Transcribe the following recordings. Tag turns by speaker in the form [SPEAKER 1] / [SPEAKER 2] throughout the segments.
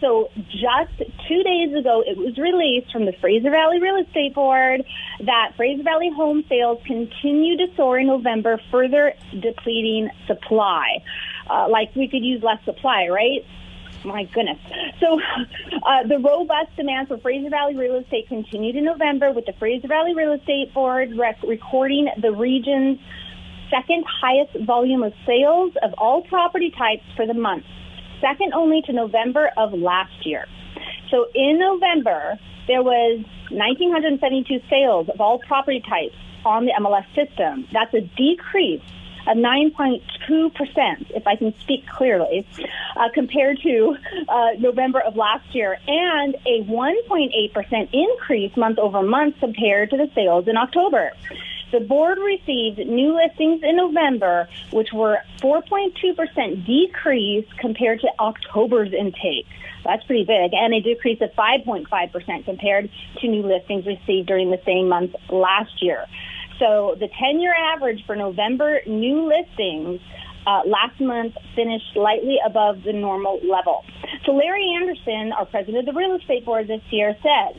[SPEAKER 1] So just 2 days ago, it was released from the Fraser Valley Real Estate Board that Fraser Valley home sales continue to soar in November, further depleting supply. Like we could use less supply, right? My goodness. So the robust demand for Fraser Valley real estate continued in November, with the Fraser Valley Real Estate Board recording the region's second highest volume of sales of all property types for the month, second only to November of last year. So in November, there was 1,972 sales of all property types on the MLS system. That's a decrease of 9.2%, if I can speak clearly, compared to November of last year, and a 1.8% increase month over month compared to the sales in October. The board received new listings in November, which were 4.2% decrease compared to October's intake. That's pretty big, and a decrease of 5.5% compared to new listings received during the same month last year. So the 10-year average for November new listings last month finished slightly above the normal level. So Larry Anderson, our president of the real estate board this year, says,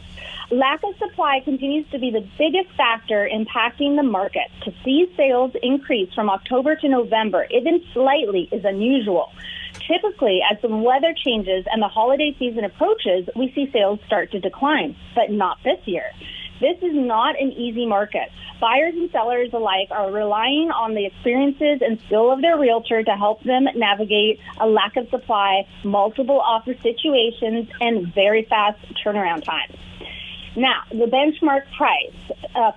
[SPEAKER 1] lack of supply continues to be the biggest factor impacting the market. To see sales increase from October to November, even slightly, is unusual. Typically, as the weather changes and the holiday season approaches, we see sales start to decline, but not this year. This is not an easy market. Buyers and sellers alike are relying on the experiences and skill of their realtor to help them navigate a lack of supply, multiple offer situations, and very fast turnaround times. Now, the benchmark price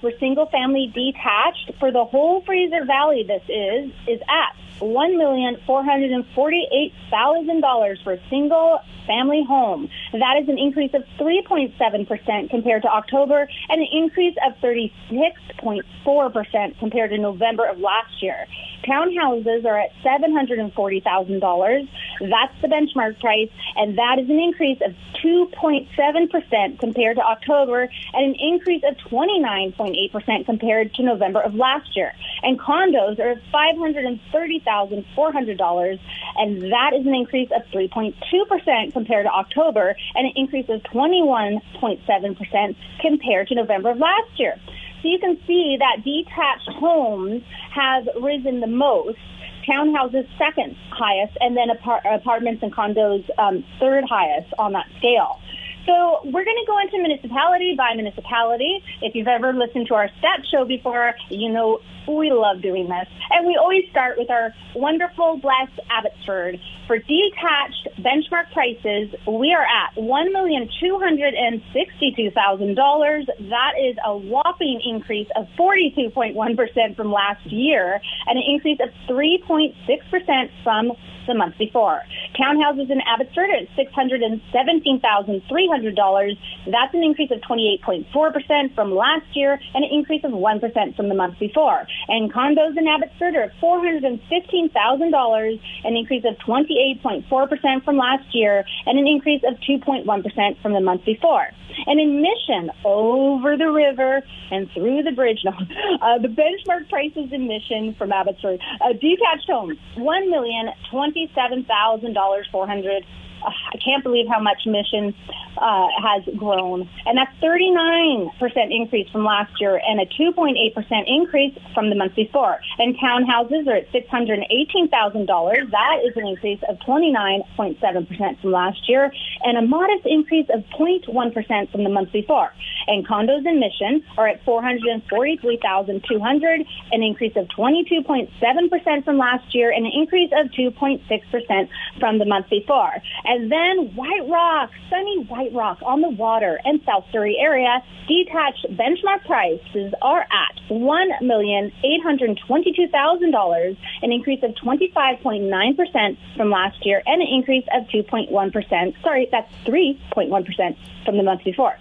[SPEAKER 1] for single-family detached for the whole Fraser Valley, this is at $1,448,000 for a single-family home. That is an increase of 3.7% compared to October, and an increase of 36.4% compared to November of last year. Townhouses are at $740,000. That's the benchmark price, and that is an increase of 2.7% compared to October, and an increase of 29.8% compared to November of last year. And condos are at $530,400, and that is an increase of 3.2% compared to October, and an increase of 21.7% compared to November of last year. So you can see that detached homes have risen the most, townhouses second highest, and then apartments and condos third highest on that scale. So we're going to go into municipality by municipality. If you've ever listened to our stat show before, you know we love doing this. And we always start with our wonderful, blessed Abbotsford. For detached benchmark prices, we are at $1,262,000. That is a whopping increase of 42.1% from last year, and an increase of 3.6% from the month before. Townhouses in Abbotsford are at $617,300. That's an increase of 28.4% from last year, and an increase of 1% from the month before. And condos in Abbotsford are at $415,000, an increase of 28.4% from last year, and an increase of 2.1% from the month before. And in Mission, over the river and through the bridge, the benchmark prices in Mission from Abbotsford, detached homes, $1,027,400. I can't believe how much Mission has grown. And that's 39% increase from last year, and a 2.8% increase from the month before. And townhouses are at $618,000. That is an increase of 29.7% from last year, and a modest increase of 0.1% from the month before. And condos in Mission are at $443,200, an increase of 22.7% from last year, and an increase of 2.6% from the month before. And then White Rock, sunny White Rock on the water and South Surrey area, detached benchmark prices are at $1,822,000, an increase of 25.9% from last year, and an increase of 2.1%. Sorry, that's 3.1% from the month before.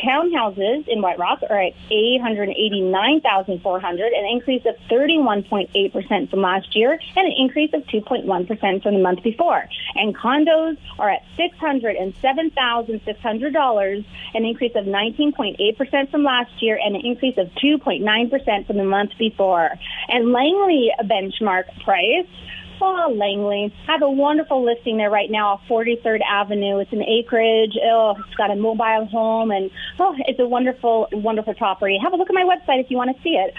[SPEAKER 1] Townhouses in White Rock are at $889,400, an increase of 31.8% from last year, and an increase of 2.1% from the month before. And condos are at $607,600, an increase of 19.8% from last year, and an increase of 2.9% from the month before. And Langley benchmark price Oh, Langley. I have a wonderful listing there right now off 43rd Avenue. It's an acreage. Oh, it's got a mobile home, and it's a wonderful, wonderful property. Have a look at my website if you want to see it.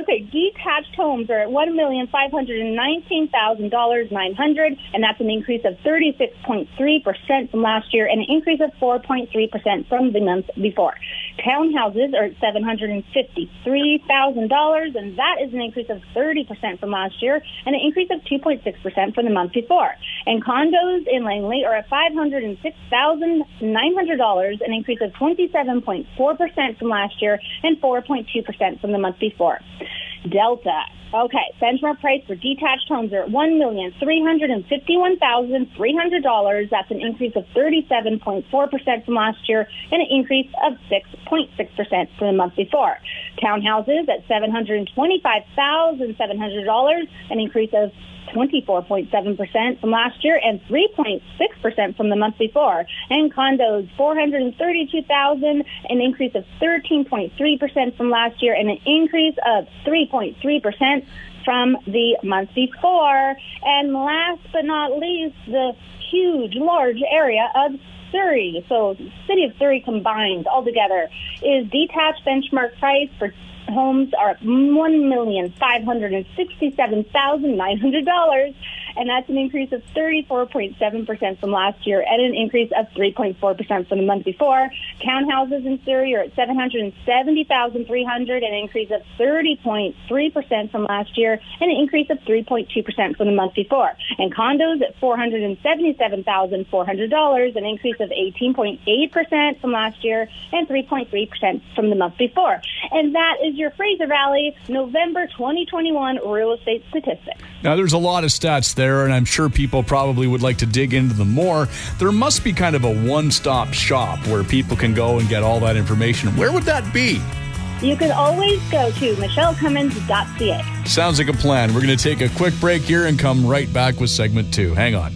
[SPEAKER 1] Okay, detached homes are at $1,519,900, and that's an increase of 36.3% from last year, and an increase of 4.3% from the month before. Townhouses are at $753,000, and that is an increase of 30% from last year, and an increase of 2.6% from the month before. And condos in Langley are at $506,900, an increase of 27.4% from last year, and 4.2% from the month before. Delta. Okay, benchmark price for detached homes are at $1,351,300. That's an increase of 37.4% from last year, and an increase of 6.6% from the month before. Townhouses at $725,700, an increase of 24.7% from last year and 3.6% from the month before. And condos, $432,000, an increase of 13.3% from last year, and an increase of 3.3% from the month before. And last but not least, the huge, large area of Surrey. So city of Surrey combined altogether is detached benchmark price for homes are $1,567,900, and that's an increase of 34.7% from last year and an increase of 3.4% from the month before. Townhouses in Surrey are at $770,300, an increase of 30.3% from last year and an increase of 3.2% from the month before. And condos at $477,400, an increase of 18.8% from last year and 3.3% from the month before. And that is your Fraser Valley November 2021 real estate statistics.
[SPEAKER 2] Now, there's a lot of stats there, and I'm sure people probably would like to dig into them more. There must be kind of a one-stop shop where people can go and get all that information. Where would that be?
[SPEAKER 1] You can always go to michelecummins.ca.
[SPEAKER 2] Sounds like a plan. We're going to take a quick break here and come right back with segment 2. Hang on.